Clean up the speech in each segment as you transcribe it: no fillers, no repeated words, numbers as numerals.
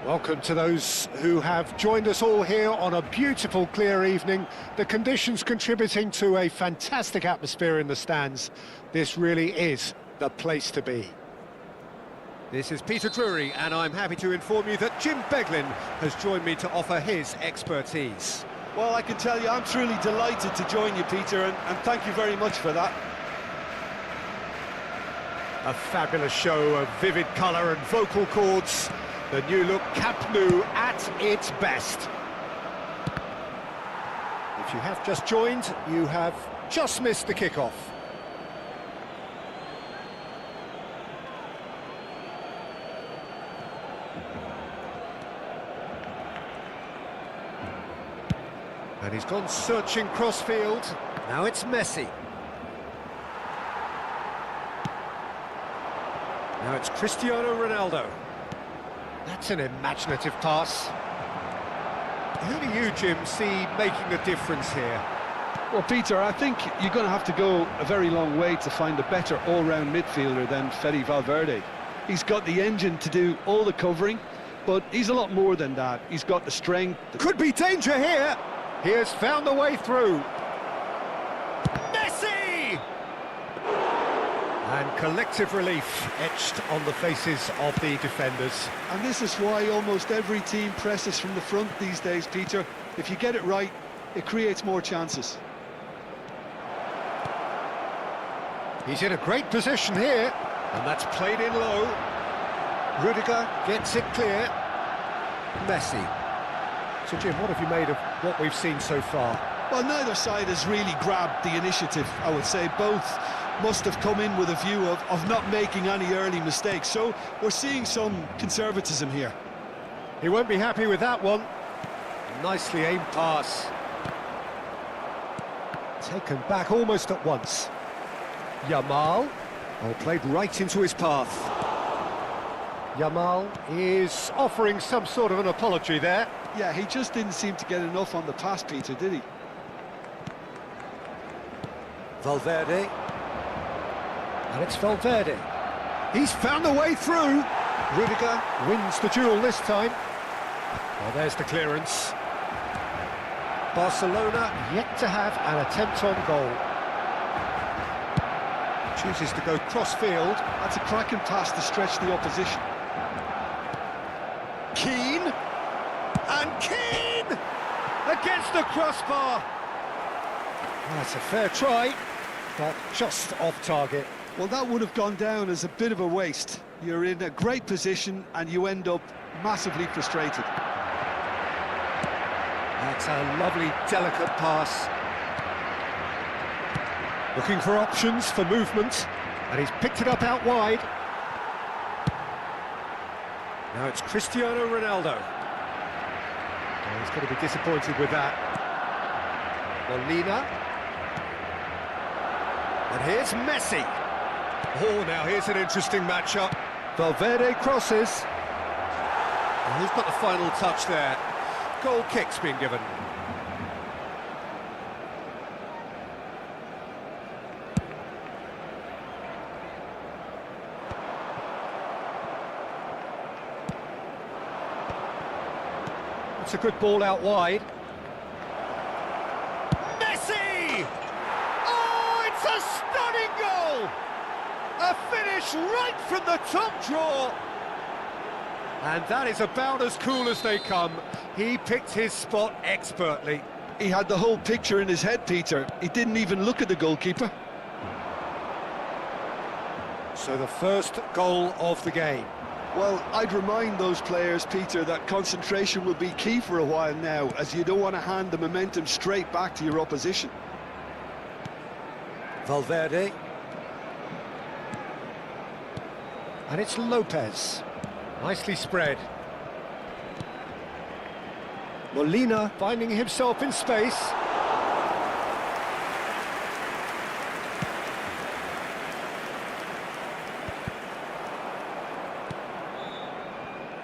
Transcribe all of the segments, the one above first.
Welcome to those who have joined us all here on a beautiful, clear evening. The conditions contributing to a fantastic atmosphere in the stands. This really is the place to be. This is Peter Drury, and I'm happy to inform you that Jim Beglin has joined me to offer his expertise. Well, I can tell you, I'm truly delighted to join you, Peter, and thank you very much for that. A fabulous show of vivid colour and vocal cords. The new look Camp Nou at its best. If you have just joined, you have just missed the kickoff. And he's gone searching crossfield. Now it's Messi. Now it's Cristiano Ronaldo. That's an imaginative pass. Who do you, Jim, see making the difference here? Well, Peter, I think you're going to have to go a very long way to find a better all-round midfielder than Fede Valverde. He's got the engine to do all the covering, but he's a lot more than that. He's got the strength. Could be danger here. He has found the way through. Messi! And collective relief etched on the faces of the defenders. And this is why almost every team presses from the front these days, Peter. If you get it right, it creates more chances. He's in a great position here, and that's played in low. Rudiger gets it clear. Messi. So, Jim, what have you made of what we've seen so far? Well, neither side has really grabbed the initiative, I would say. Both must have come in with a view of not making any early mistakes. So we're seeing some conservatism here. He won't be happy with that one. Nicely aimed pass. Taken back almost at once. Yamal. Oh, played right into his path. Yamal is offering some sort of an apology there. Yeah, he just didn't seem to get enough on the pass, Peter, did he? Valverde. And it's Valverde. He's found the way through. Rudiger wins the duel this time. Well, there's the clearance. Barcelona yet to have an attempt on goal. Chooses to go cross-field. That's a cracking pass to stretch the opposition. Keane. And Keane! Against the crossbar. That's a fair try, but just off target. Well, that would have gone down as a bit of a waste. You're in a great position and you end up massively frustrated. That's a lovely, delicate pass. Looking for options for movement, and he's picked it up out wide. Now it's Cristiano Ronaldo. Oh, he's going to be disappointed with that. Molina. And here's Messi. Oh, now here's an interesting matchup. Valverde crosses. And he's got the final touch there. Goal kick's been given. It's a good ball out wide. Messi! Oh, it's a stunning goal! A finish right from the top draw. And that is about as cool as they come. He picked his spot expertly. He had the whole picture in his head, Peter. He didn't even look at the goalkeeper. So the first goal of the game. Well, I'd remind those players, Peter, that concentration will be key for a while now, as you don't want to hand the momentum straight back to your opposition. Valverde. And it's Lopez. Nicely spread. Molina finding himself in space.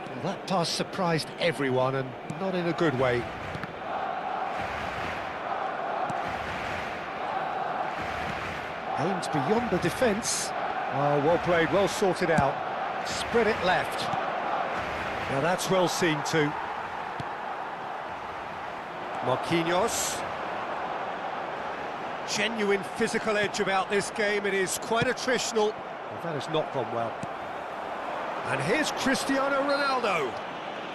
Well, that pass surprised everyone, and not in a good way. Aimed beyond the defence. Oh, well played, well sorted out. Spread it left. Now that's well seen too. Marquinhos. Genuine physical edge about this game. It is quite attritional. Well, that has not gone well. And here's Cristiano Ronaldo.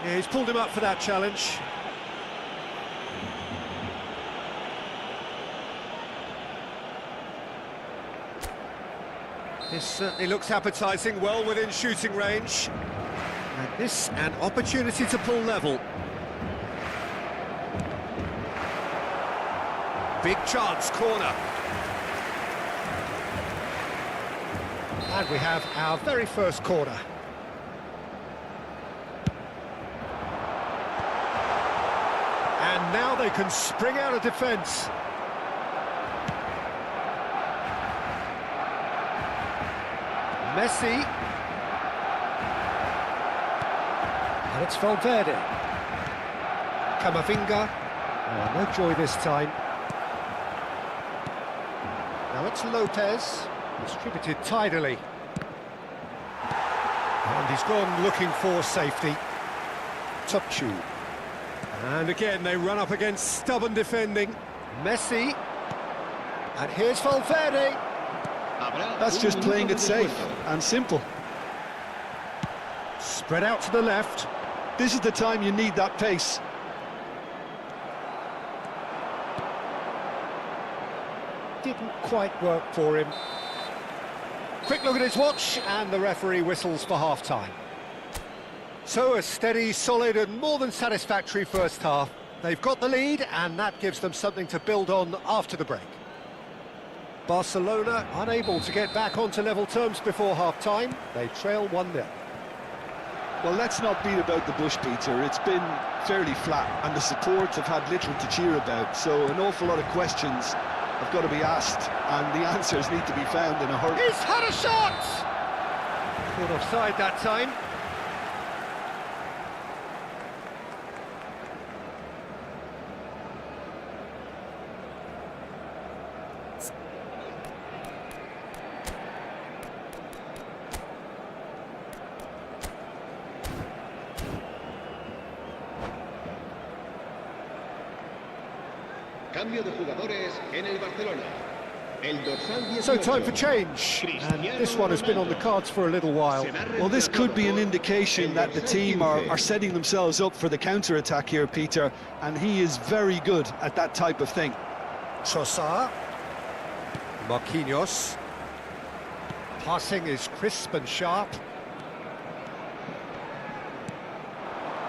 Yeah, he's pulled him up for that challenge. This certainly looks appetising, well within shooting range. And this, an opportunity to pull level. Big chance, corner. And we have our very first corner. And now they can spring out of defence. Messi. And it's Valverde. Camavinga. Oh, no joy this time. Now it's Lopez. Distributed tidily. And he's gone looking for safety. Topchu. And again, they run up against stubborn defending. Messi. And here's Valverde. That's just playing it safe and simple. Spread out to the left. This is the time you need that pace. Didn't quite work for him. Quick look at his watch, and the referee whistles for half-time. So a steady, solid and more than satisfactory first half. They've got the lead, and that gives them something to build on after the break. Barcelona unable to get back onto level terms before half-time. They trail 1-0. Well, let's not beat about the bush, Peter. It's been fairly flat, and the supports have had little to cheer about, so an awful lot of questions have got to be asked, and the answers need to be found in a hurry. He's had a shot! Caught offside that time. Cambio de jugadores en el Barcelona. El dorsal 18. So time for change, and this one has been on the cards for a little while. Well, this could be an indication that the team are setting themselves up for the counter-attack here, Peter, and he is very good at that type of thing. Trossard. Marquinhos. Passing is crisp and sharp.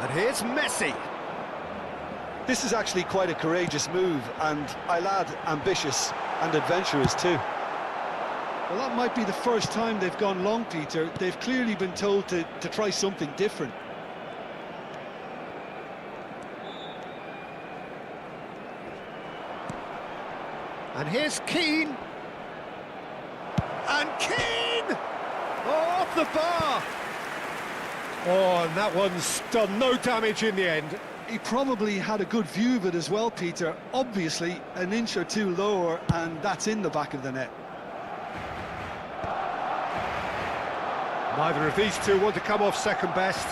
And here's Messi. This is actually quite a courageous move, and I'll add ambitious and adventurous too. Well, that might be the first time they've gone long, Peter. They've clearly been told to try something different. And here's Keane. And Keane! Oh, off the bar! Oh, and that one's done no damage in the end. He probably had a good view of it as well, Peter. Obviously, an inch or two lower, and that's in the back of the net. Neither of these two want to come off second best.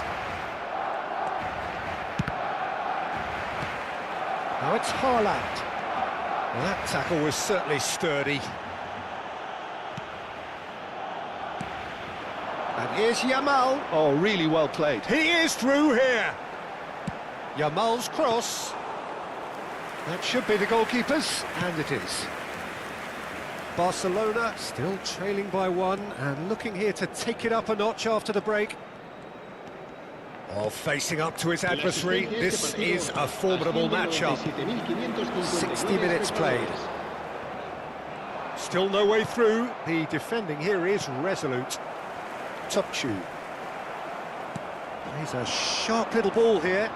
Now it's Haaland. Well, that tackle was certainly sturdy. And here's Yamal. Oh, really well played. He is through here. Yamal's cross. That should be the goalkeeper's, and it is. Barcelona still trailing by one and looking here to take it up a notch after the break. Oh, facing up to his adversary. This is a formidable matchup. 60 minutes played. Still no way through. The defending here is resolute. Topchu. He's a sharp little ball here.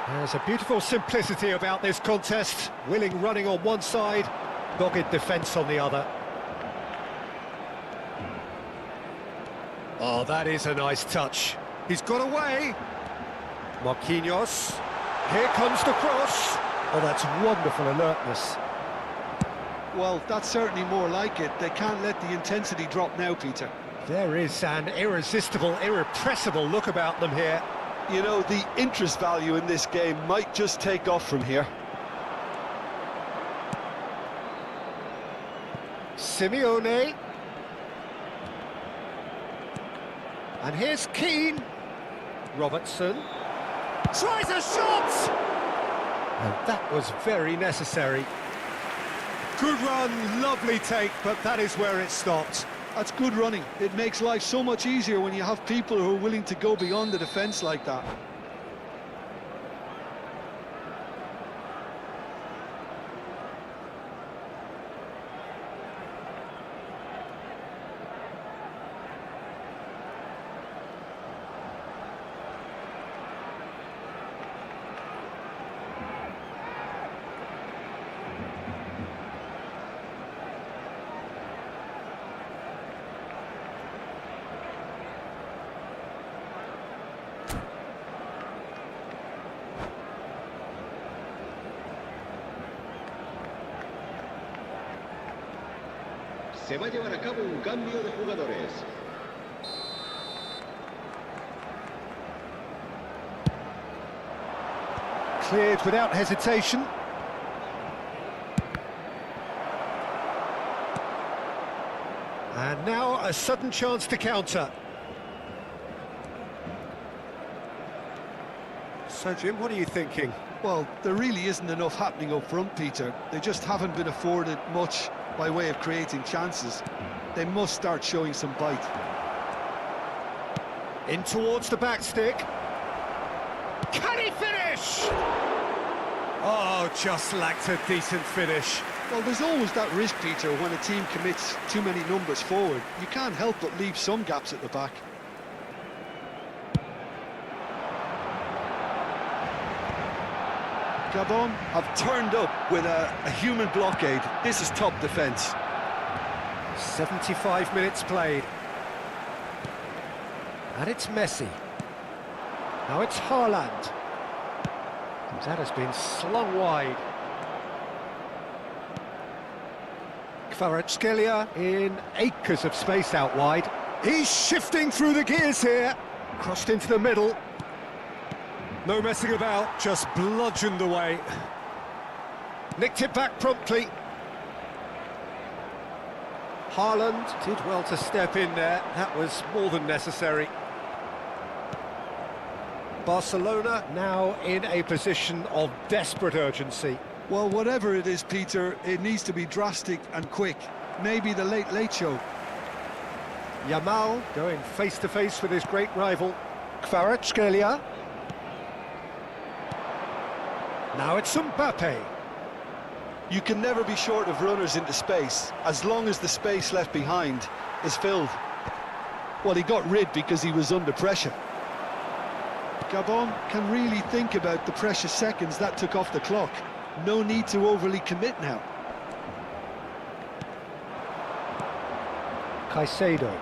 There's a beautiful simplicity about this contest. Willing running on one side, dogged defence on the other. Oh, that is a nice touch. He's got away. Marquinhos. Here comes the cross. Oh, that's wonderful alertness. Well, that's certainly more like it. They can't let the intensity drop now, Peter. There is an irresistible, irrepressible look about them here. You know, the interest value in this game might just take off from here. Simeone. And here's Keane. Robertson. Tries a shot! And that was very necessary. Good run, lovely take, but that is where it stopped. That's good running. It makes life so much easier when you have people who are willing to go beyond the defence like that. Se va a llevar a cabo un cambio de jugadores. Cleared without hesitation. And now a sudden chance to counter. So, Jim, what are you thinking? Well, there really isn't enough happening up front, Peter. They just haven't been afforded much by way of creating chances. They must start showing some bite. In towards the back stick. Can he finish? Oh, just lacked a decent finish. Well, there's always that risk, Peter, when a team commits too many numbers forward. You can't help but leave some gaps at the back. Gabon have turned up with a human blockade. This is top defence. 75 minutes played. And it's Messi. Now it's Haaland. That has been slung wide. Kvaratskhelia in acres of space out wide. He's shifting through the gears here. Crossed into the middle. No messing about, just bludgeoned away. Nicked it back promptly. Haaland did well to step in there. That was more than necessary. Barcelona now in a position of desperate urgency. Well, whatever it is, Peter, it needs to be drastic and quick. Maybe the late show. Yamal going face-to-face with his great rival. Kvaratskhelia. Now it's Mbappe. You can never be short of runners into space, as long as the space left behind is filled. Well, he got rid because he was under pressure. Gabon can really think about the precious seconds that took off the clock. No need to overly commit now. Caicedo.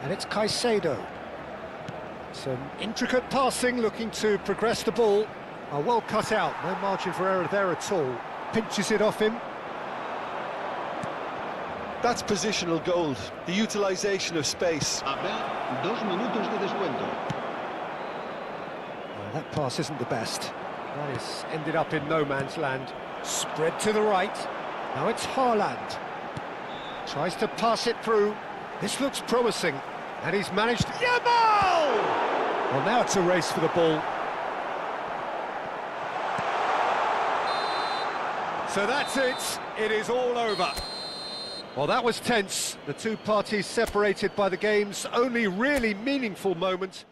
And it's Caicedo. Some intricate passing, looking to progress the ball. Well cut out, no margin for error there at all. Pinches it off him. That's positional gold, the utilisation of space. Habrá 2 minutos de descuento. Oh, that pass isn't the best. That is ended up in no man's land. Spread to the right. Now it's Haaland. Tries to pass it through. This looks promising. And he's managed... Yamal! Well, now it's a race for the ball. So that's it. It is all over. Well, that was tense. The two parties separated by the game's only really meaningful moment.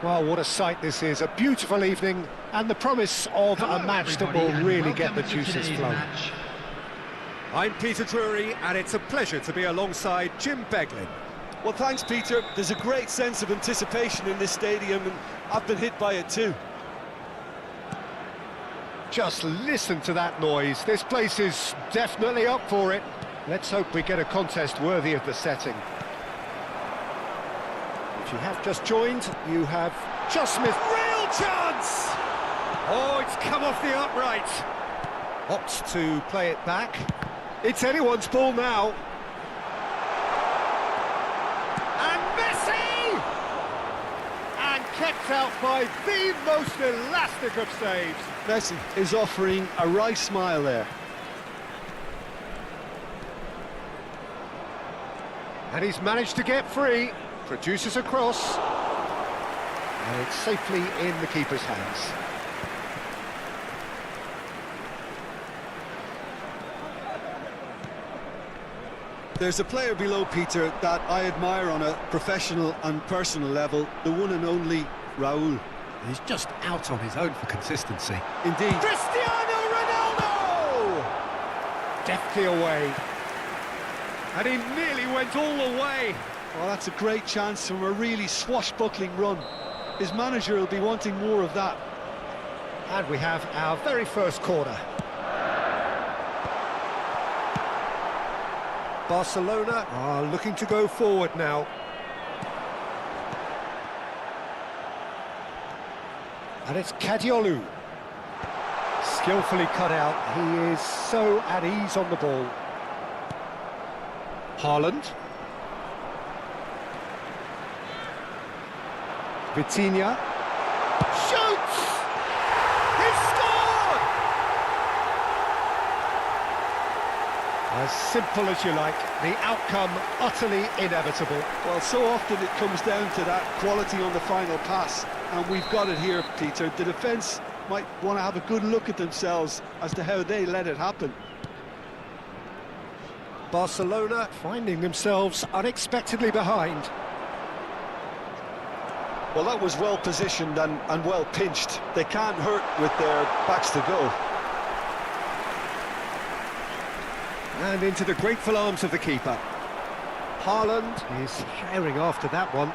Well, what a sight this is, a beautiful evening, and the promise of a match that will really get the juices flowing. I'm Peter Drury, and it's a pleasure to be alongside Jim Beglin. Well, thanks, Peter. There's a great sense of anticipation in this stadium, and I've been hit by it too. Just listen to that noise. This place is definitely up for it. Let's hope we get a contest worthy of the setting. If you have just joined, you have just missed... Real chance! Oh, it's come off the upright. Opts to play it back. It's anyone's ball now. And Messi! And kept out by the most elastic of saves. Messi is offering a right smile there. And he's managed to get free. Produces a cross. And it's safely in the keeper's hands. There's a player below, Peter, that I admire on a professional and personal level, the one and only Raul. He's just out on his own for consistency. Indeed. Cristiano Ronaldo! Deftly away. And he nearly went all the way. Well, that's a great chance from a really swashbuckling run. His manager will be wanting more of that. And we have our very first corner. Barcelona are looking to go forward now. And it's Kadiolu. Skillfully cut out. He is so at ease on the ball. Haaland. Vitinha. Shoots! He's scored! As simple as you like, the outcome utterly inevitable. Well, so often it comes down to that quality on the final pass, and we've got it here, Peter. The defence might want to have a good look at themselves as to how they let it happen. Barcelona finding themselves unexpectedly behind. Well, that was well positioned and well pinched. They can't hurt with their backs to go. And into the grateful arms of the keeper. Haaland is firing after that one.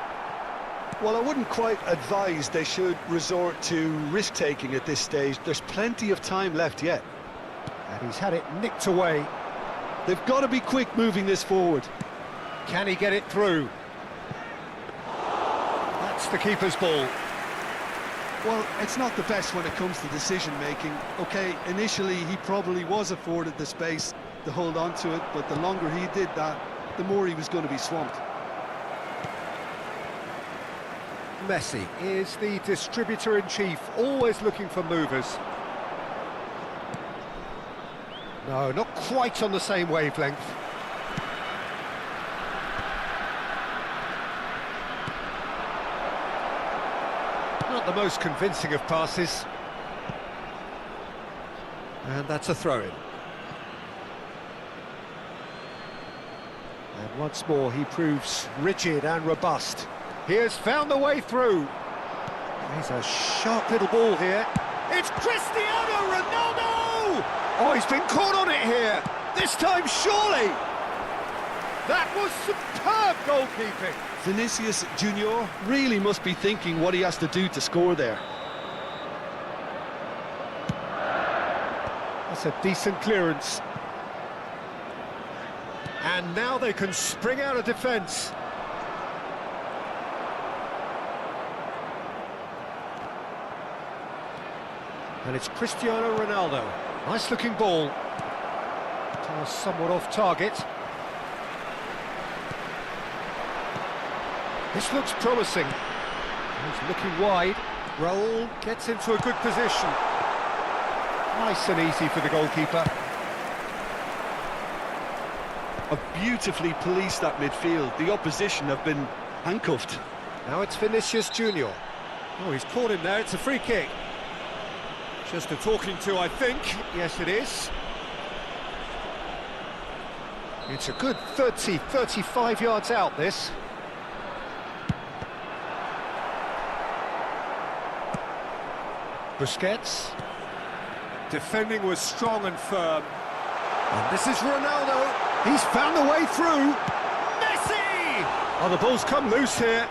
Well, I wouldn't quite advise they should resort to risk-taking at this stage. There's plenty of time left yet. And he's had it nicked away. They've got to be quick moving this forward. Can he get it through? That's the keeper's ball. Well, it's not the best when it comes to decision-making. OK, initially he probably was afforded the space to hold on to it, but the longer he did that, the more he was going to be swamped. Messi is the distributor-in-chief, always looking for movers. No, not quite on the same wavelength. Not the most convincing of passes. And that's a throw-in. And once more he proves rigid and robust. He has found the way through. He's a sharp little ball here. It's Cristiano Ronaldo! Oh, he's been caught on it here. This time, surely. That was superb goalkeeping. Vinicius Junior really must be thinking what he has to do to score there. That's a decent clearance. And now they can spring out of defence. And it's Cristiano Ronaldo. Nice looking ball. Somewhat off target. This looks promising. He's looking wide. Raul gets into a good position. Nice and easy for the goalkeeper. Have beautifully policed that midfield. The opposition have been handcuffed. Now it's Vinicius Junior. Oh, he's caught him there. It's a free kick. Just a talking to, I think. Yes, it is. It's a good 35 yards out, this. Busquets. Defending was strong and firm. And this is Ronaldo. He's found the way through. Messi! Oh, the ball's come loose here.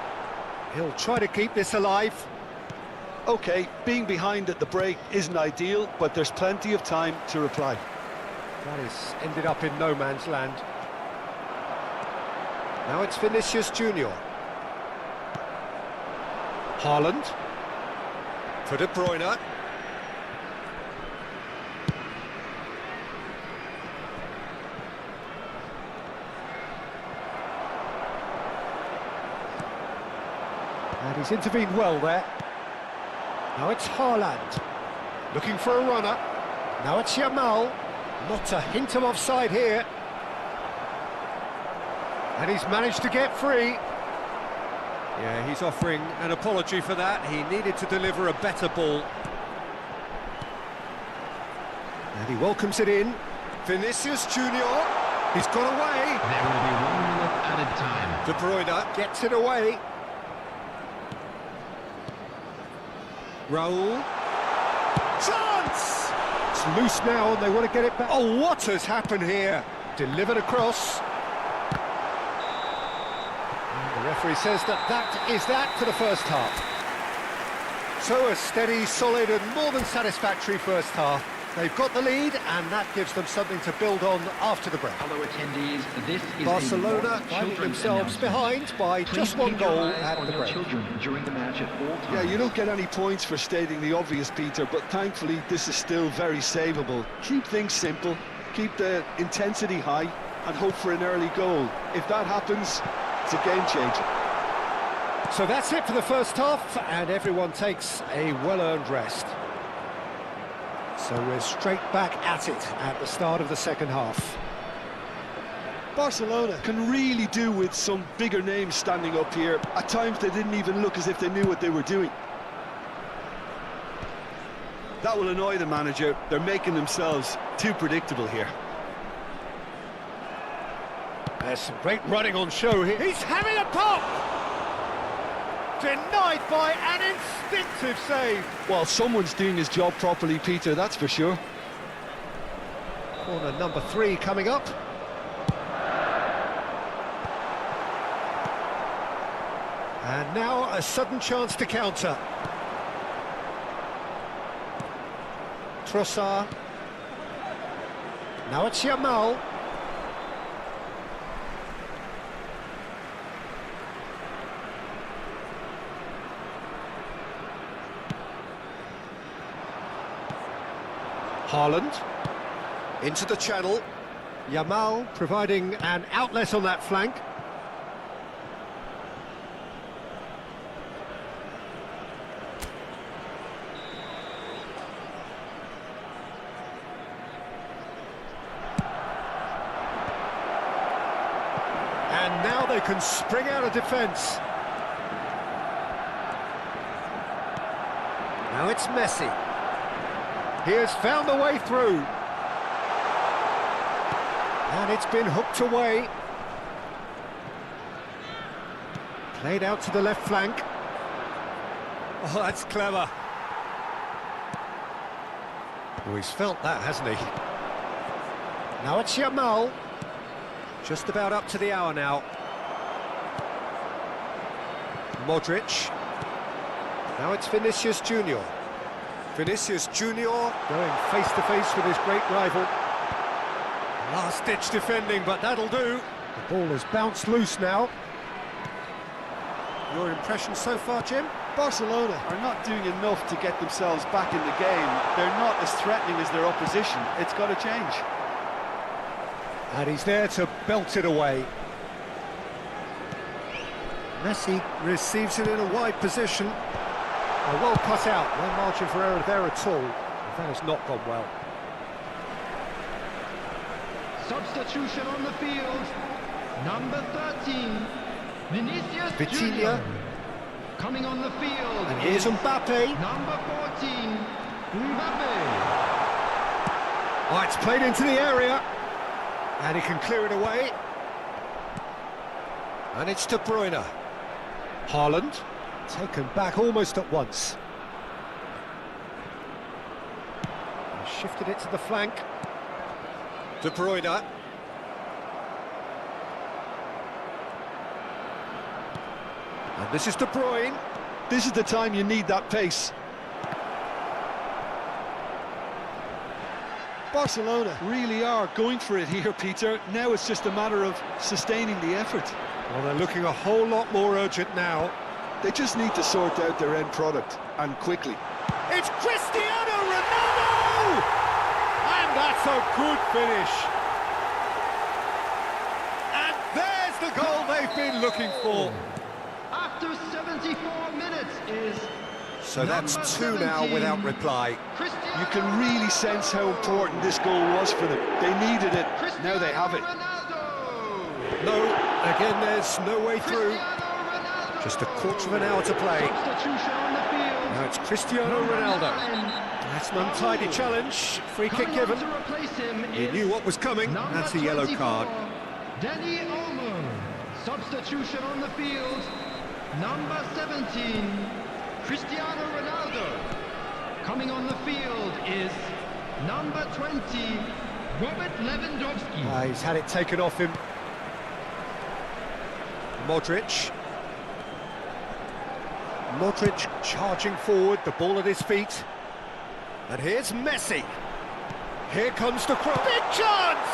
He'll try to keep this alive. OK, being behind at the break isn't ideal, but there's plenty of time to reply. That has ended up in no man's land. Now it's Vinicius Junior. Haaland. For De Bruyne. And he's intervened well there. Now it's Haaland. Looking for a runner. Now it's Yamal. Not a hint of offside here. And he's managed to get free. Yeah, he's offering an apology for that. He needed to deliver a better ball. And he welcomes it in. Vinicius Junior. He's got away. There will be 1 minute added time. De Bruyne. Gets it away. Raul. Chance! It's loose now and they want to get it back. Oh, what has happened here? Delivered across. And the referee says that is that for the first half. So a steady, solid and more than satisfactory first half. They've got the lead and that gives them something to build on after the break. Hello attendees, this is Barcelona finding themselves behind by just one goal at the break. Children during the match at all times. Yeah, you don't get any points for stating the obvious, Peter, but thankfully this is still very savable. Keep things simple, keep the intensity high, and hope for an early goal. If that happens, it's a game changer. So that's it for the first half, and everyone takes a well-earned rest. So we're straight back at it at the start of the second half. Barcelona can really do with some bigger names standing up here. At times they didn't even look as if they knew what they were doing. That will annoy the manager. They're making themselves too predictable here. There's some great running on show here. He's having a pop! Denied by an instinctive save. Well, someone's doing his job properly, Peter, that's for sure. Corner number 3 coming up. And now a sudden chance to counter. Trossard. Now it's Yamal. Haaland. Into the channel. Yamal providing an outlet on that flank. And now they can spring out of defence. Now it's Messi. He has found a way through. And it's been hooked away. Played out to the left flank. Oh, that's clever. Oh, he's felt that, hasn't he? Now it's Yamal. Just about up to the hour now. Modric. Now it's Vinicius Junior. Vinicius Junior. Going face-to-face with his great rival. Last-ditch defending, but that'll do. The ball has bounced loose now. Your impression so far, Jim? Barcelona are not doing enough to get themselves back in the game. They're not as threatening as their opposition. It's got to change. And he's there to belt it away. Messi receives it in a wide position. Well cut out, no margin for error there at all. That has not gone well. Substitution on the field. Number 13, Vinicius Vitinha. Junior. Coming on the field. And here's Mbappe. Number 14, Mbappe. Oh, it's played into the area. And he can clear it away. And it's De Bruyne. Haaland. Taken back almost at once. shifted it to the flank. De Bruyne. And this is De Bruyne. This is the time you need that pace. Barcelona really are going for it here, Peter. Now it's just a matter of sustaining the effort. Well, they're looking a whole lot more urgent now. They just need to sort out their end product, and quickly. It's Cristiano Ronaldo! And that's a good finish. And there's the goal they've been looking for. After 74 minutes is... So that's two now without reply. You can really sense how important this goal was for them. They needed it, now they have it. No, again there's no way through. Just a quarter of an hour to play. Substitution on the field. Now it's Cristiano Ronaldo. That's an untidy challenge. Free kick given. To replace him He is knew what was coming. number That's a yellow 24, card. Danny Olmo. Substitution on the field. Number 17, Cristiano Ronaldo. Coming on the field is number 20, Robert Lewandowski. He's had it taken off him. Modric. Modric charging forward, the ball at his feet. And here's Messi. Here comes the cross. Big chance!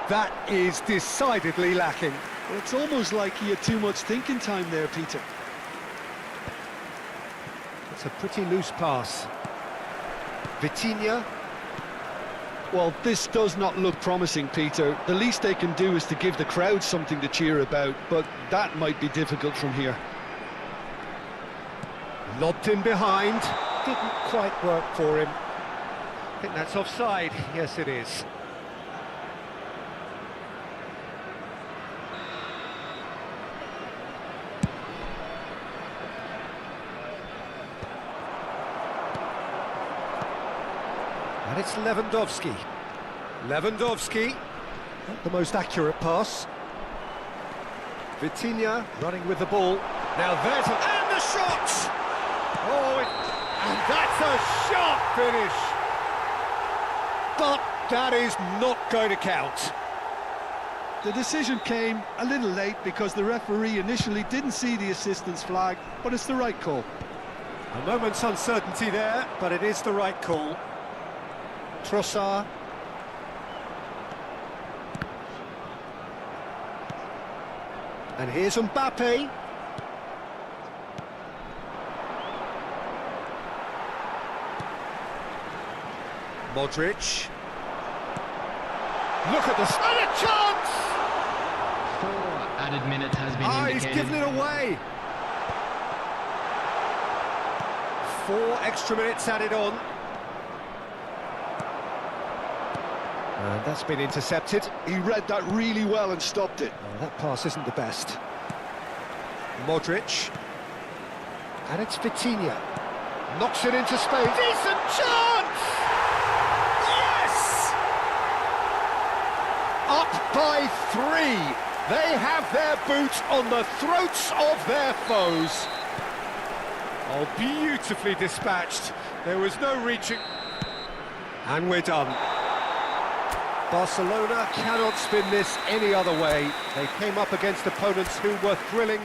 That is decidedly lacking. Well, it's almost like he had too much thinking time there, Peter. It's a pretty loose pass. Vitinha. Well, this does not look promising, Peter. The least they can do is to give the crowd something to cheer about, but that might be difficult from here. Lobbed in behind. Didn't quite work for him. I think that's offside. Yes, it is. And it's Lewandowski. Lewandowski. Not the most accurate pass. Vitinha running with the ball. Now there's and the shot! Oh, and that's a sharp finish. But that is not going to count. The decision came a little late because the referee initially didn't see the assistance flag, but it's the right call. A moment's uncertainty there, but it is the right call. Trossard. And here's Mbappe. Modric. Look at this. And a chance! 4 added minutes has been He's indicated. given it away. 4 extra minutes added on. And that's been intercepted. He read that really well and stopped it. Oh, that pass isn't the best. Modric. And it's Vitinha. Knocks it into space. Decent chance! Yes! Up by 3. They have their boot on the throats of their foes. Oh, beautifully dispatched. There was no reaching. And we're done. Barcelona cannot spin this any other way. They came up against opponents who were thrilling.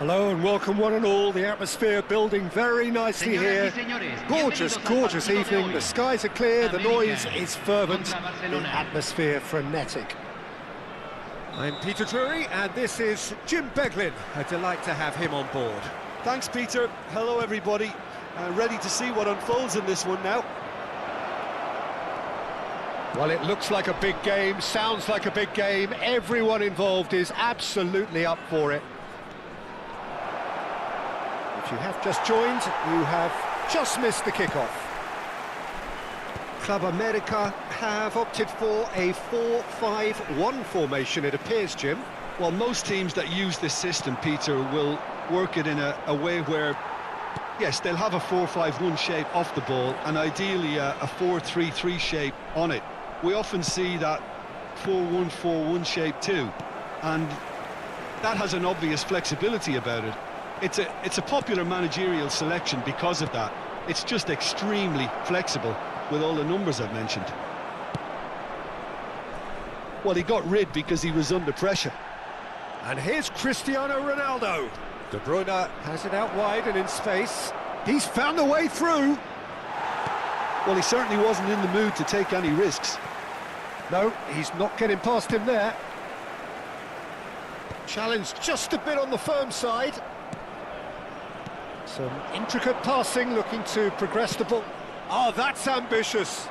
Hello and welcome one and all. The atmosphere building very nicely here. Gorgeous, gorgeous evening. The skies are clear, the noise is fervent, the atmosphere frenetic. I'm Peter Drury and this is Jim Beglin. A delight to have him on board. Thanks, Peter. Hello, everybody. Ready to see what unfolds in this one now. Well, it looks like a big game, sounds like a big game. Everyone involved is absolutely up for it. If you have just joined, you have just missed the kickoff. Club America have opted for a 4-5-1 formation, it appears, Jim. Well, most teams that use this system, Peter, will work it in a way where, yes, they'll have a 4-5-1 shape off the ball and ideally a 4-3-3 shape on it. We often see that 4-1-4-1 shape too, and that has an obvious flexibility about it. It's a popular managerial selection because of that. It's just extremely flexible with all the numbers I've mentioned. Well, he got rid because he was under pressure. And here's Cristiano Ronaldo. De Bruyne has it out wide and in space. He's found a way through. Well, he certainly wasn't in the mood to take any risks. No, he's not getting past him there. Challenge just a bit on the firm side. Some intricate passing, looking to progress the ball. Oh, that's ambitious.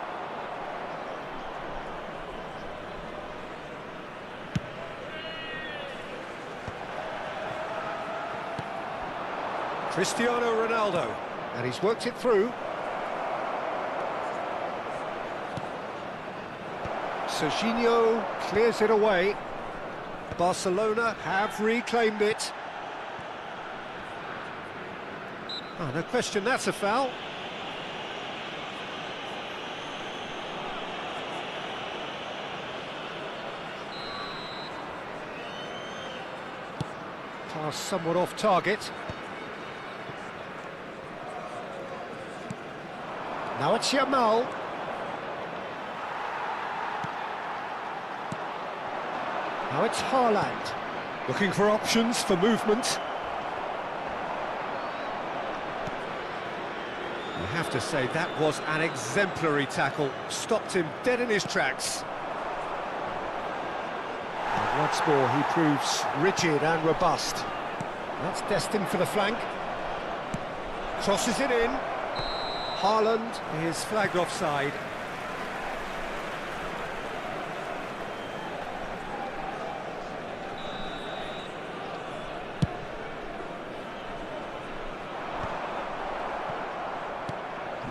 Cristiano Ronaldo. And he's worked it through. Serginho clears it away. Barcelona have reclaimed it. Oh, no question, that's a foul. Pass somewhat off target. Now it's Yamal. Now it's Haaland. Looking for options for movement. You have to say that was an exemplary tackle. Stopped him dead in his tracks. And once more he proves rigid and robust. That's destined for the flank. Crosses it in. Haaland is flagged offside.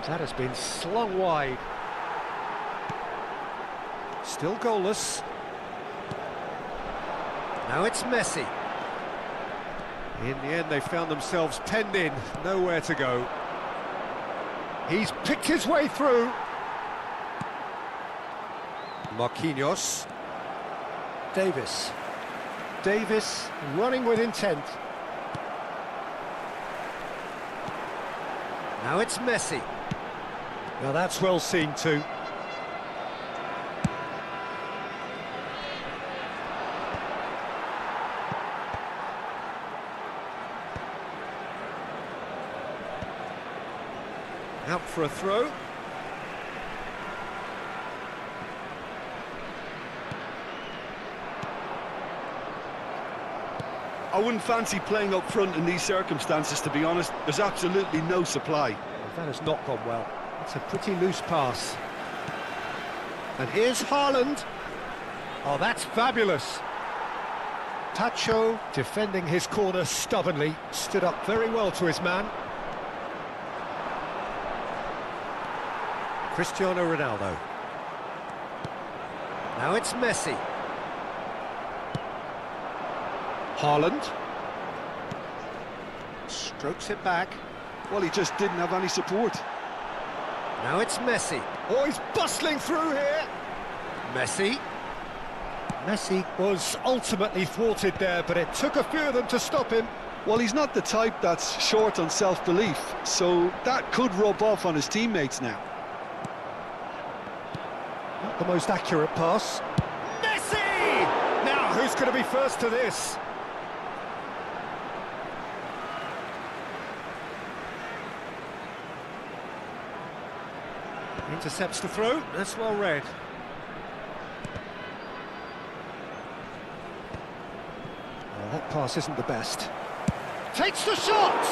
That has been slung wide. Still goalless. Now it's Messi. In the end, they found themselves penned in, nowhere to go. He's picked his way through. Marquinhos. Davis. Davis running with intent. Now it's Messi. Now that's well seen too. Out for a throw. I wouldn't fancy playing up front in these circumstances, to be honest. There's absolutely no supply. Well, that has not gone well. It's a pretty loose pass. And here's Haaland. Oh, that's fabulous. Tacho, defending his corner stubbornly, stood up very well to his man. Cristiano Ronaldo. Now it's Messi. Haaland. Strokes it back. Well, he just didn't have any support. Now it's Messi. Oh, he's bustling through here. Messi. Messi was ultimately thwarted there, but it took a few of them to stop him. Well, he's not the type that's short on self-belief, so that could rub off on his teammates now. Not the most accurate pass. Messi! Now, who's going to be first to this? Intercepts the throw, that's well read. Oh, that pass isn't the best. Takes the shot!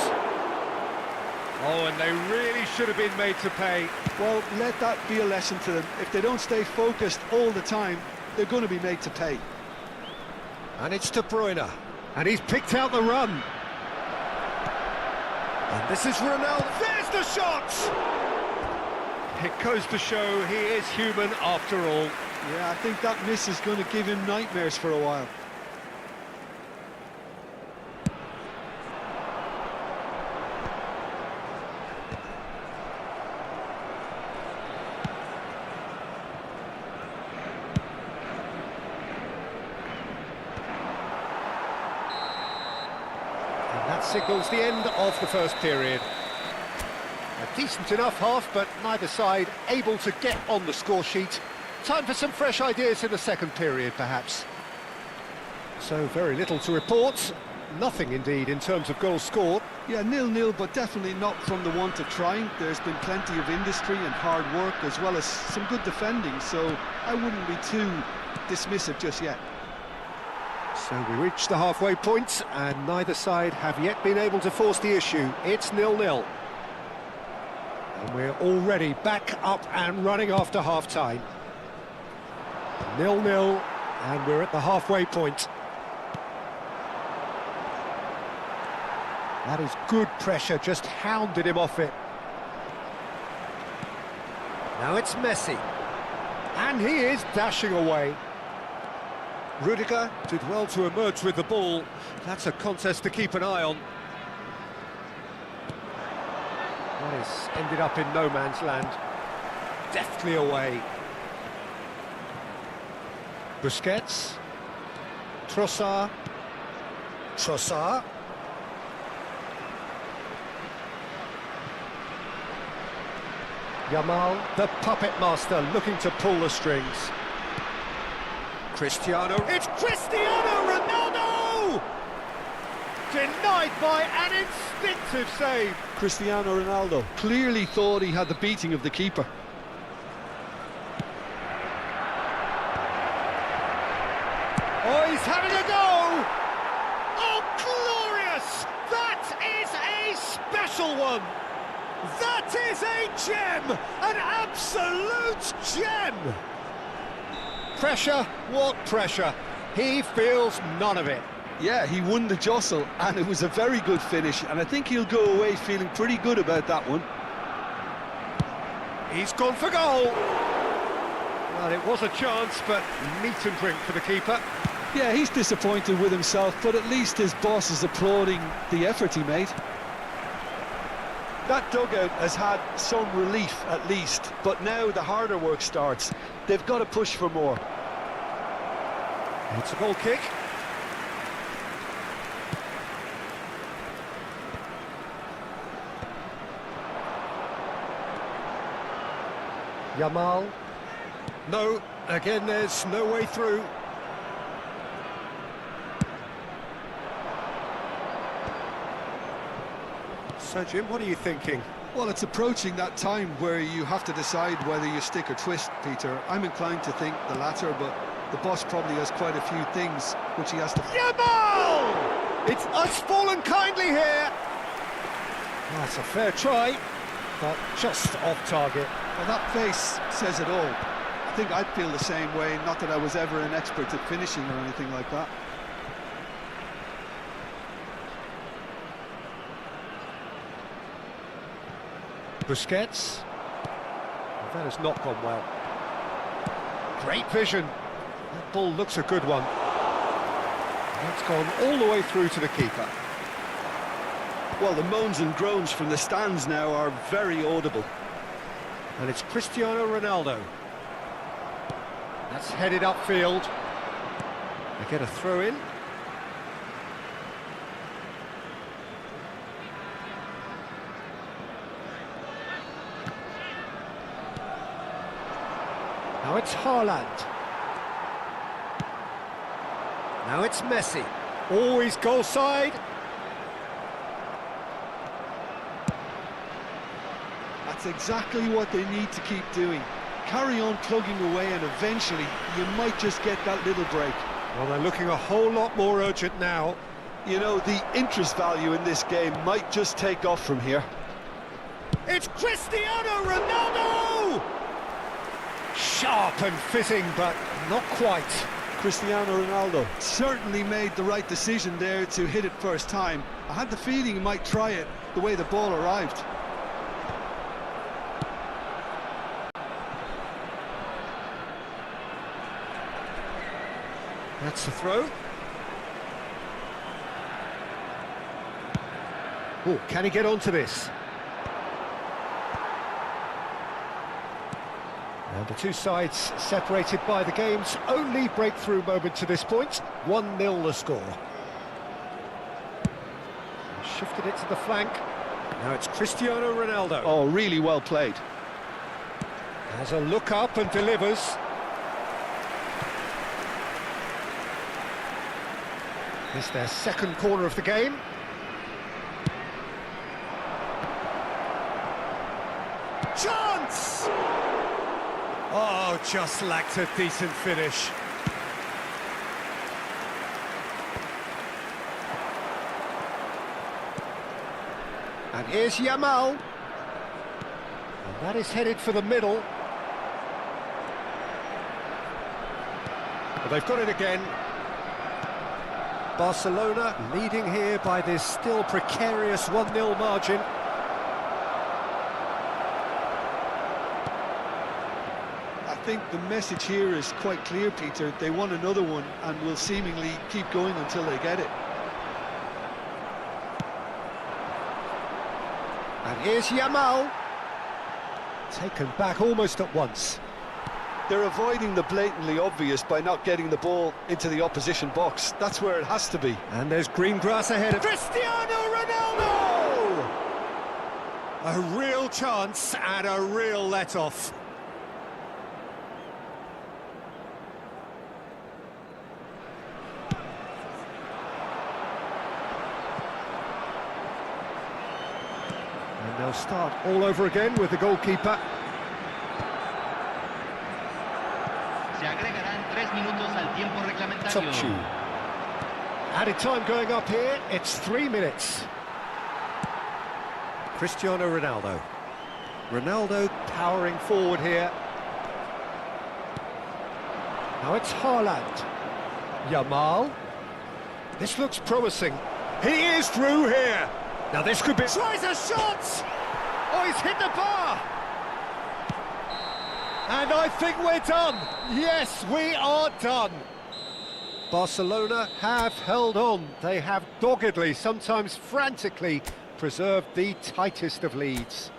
Oh, and they really should have been made to pay. Well, let that be a lesson to them. If they don't stay focused all the time, they're going to be made to pay. And it's De Bruyne. And he's picked out the run. And this is Ronaldo. There's the shot! It goes to show he is human after all. Yeah, I think that miss is going to give him nightmares for a while. That signals the end of the first period. A decent enough half, but neither side able to get on the score sheet. Time for some fresh ideas in the second period, perhaps. So very little to report. Nothing, indeed, in terms of goals scored. Yeah, 0-0, but definitely not from the want of trying. There's been plenty of industry and hard work, as well as some good defending, so I wouldn't be too dismissive just yet. So we reach the halfway point, and neither side have yet been able to force the issue. It's 0-0. And we're already back up and running after half-time. 0-0, and we're at the halfway point. That is good pressure, just hounded him off it. Now it's Messi. And he is dashing away. Rudiger did well to emerge with the ball. That's a contest to keep an eye on. That has ended up in no man's land. Deftly away. Busquets. Trossard. Trossard. Yamal, the puppet master, looking to pull the strings. Cristiano, it's Cristiano Ronaldo! Denied by an instinctive save. Cristiano Ronaldo clearly thought he had the beating of the keeper. Oh, he's having a go! Oh, glorious! That is a special one! That is a gem! An absolute gem! Pressure? What pressure? He feels none of it. Yeah, he won the jostle, and it was a very good finish, and I think he'll go away feeling pretty good about that one. He's gone for goal! Well, it was a chance, but meat and drink for the keeper. Yeah, he's disappointed with himself, but at least his boss is applauding the effort he made. That dugout has had some relief, at least, but now the harder work starts. They've got to push for more. It's a goal kick. Yamal. No, again there's no way through. So Jim, what are you thinking? Well, it's approaching that time where you have to decide whether you stick or twist, Peter. I'm inclined to think the latter, but the boss probably has quite a few things which he has to... Yamal! It's us fallen kindly here! That's a fair try, but just off target. Well, that face says it all. I think I'd feel the same way, not that I was ever an expert at finishing or anything like that. Busquets. That has not gone well. Great vision. That ball looks a good one. That's gone all the way through to the keeper. Well, the moans and groans from the stands now are very audible. And it's Cristiano Ronaldo. That's headed upfield. They get a throw in. Now it's Haaland. Now it's Messi. Always goal side. I That's exactly what they need to keep doing. Carry on plugging away and eventually you might just get that little break. Well, they're looking a whole lot more urgent now. You know, the interest value in this game might just take off from here. It's Cristiano Ronaldo! Sharp and fitting, but not quite. Cristiano Ronaldo certainly made the right decision there to hit it first time. I had the feeling he might try it the way the ball arrived. That's the throw. Oh, can he get onto this? And the two sides separated by the game's only breakthrough moment to this point. 1-0 the score. Shifted it to the flank. Now it's Cristiano Ronaldo. Oh, really well played. Has a look up and delivers. It's their second corner of the game. Chance! Oh, just lacked a decent finish. And here's Yamal. And that is headed for the middle. But they've got it again. Barcelona leading here by this still precarious 1-0 margin. I think the message here is quite clear, Peter. They want another one and will seemingly keep going until they get it. And here's Yamal. Taken back almost at once. They're avoiding the blatantly obvious by not getting the ball into the opposition box. That's where it has to be. And there's green grass ahead of Cristiano Ronaldo! A real chance and a real let-off. And they'll start all over again with the goalkeeper. Added time going up here, it's 3 minutes. Cristiano Ronaldo. Ronaldo powering forward here. Now it's Haaland. Yamal. This looks promising. He is through here. Now this could be... Tries a shot! Oh, he's hit the bar! And I think we're done. Yes, we are done. Barcelona have held on. They have doggedly, sometimes frantically, preserved the tightest of leads.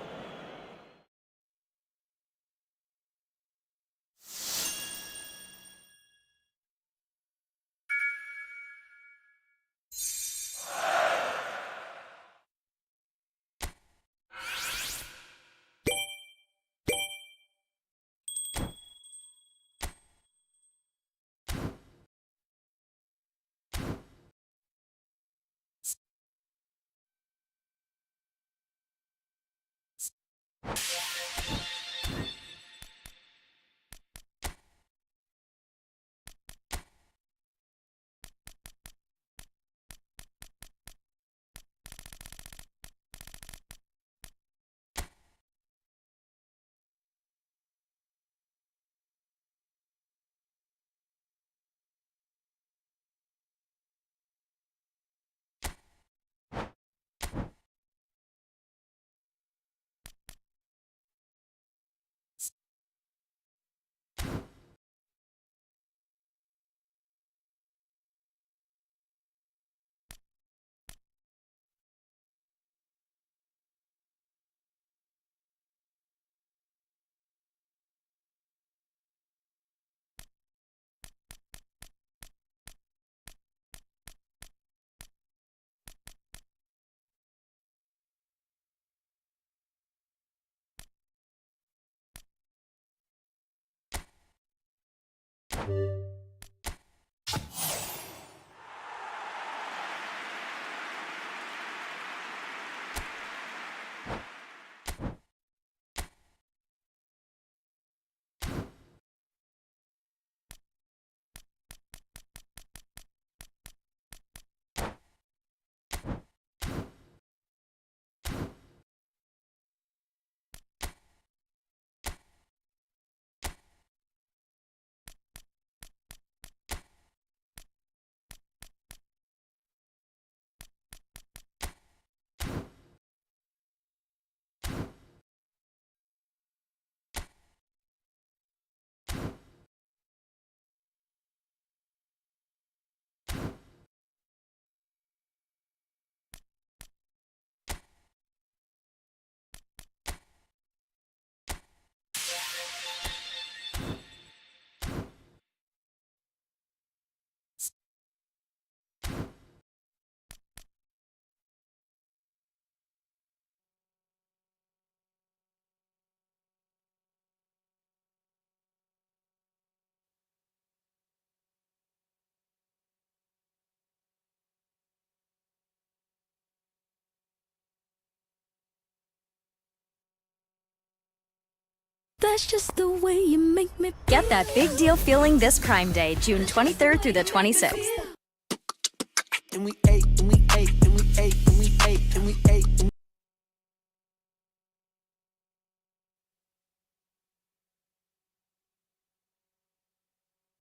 That's just the way you make me. Get that big deal feeling this Prime Day, June 23rd through the 26th. And we ate,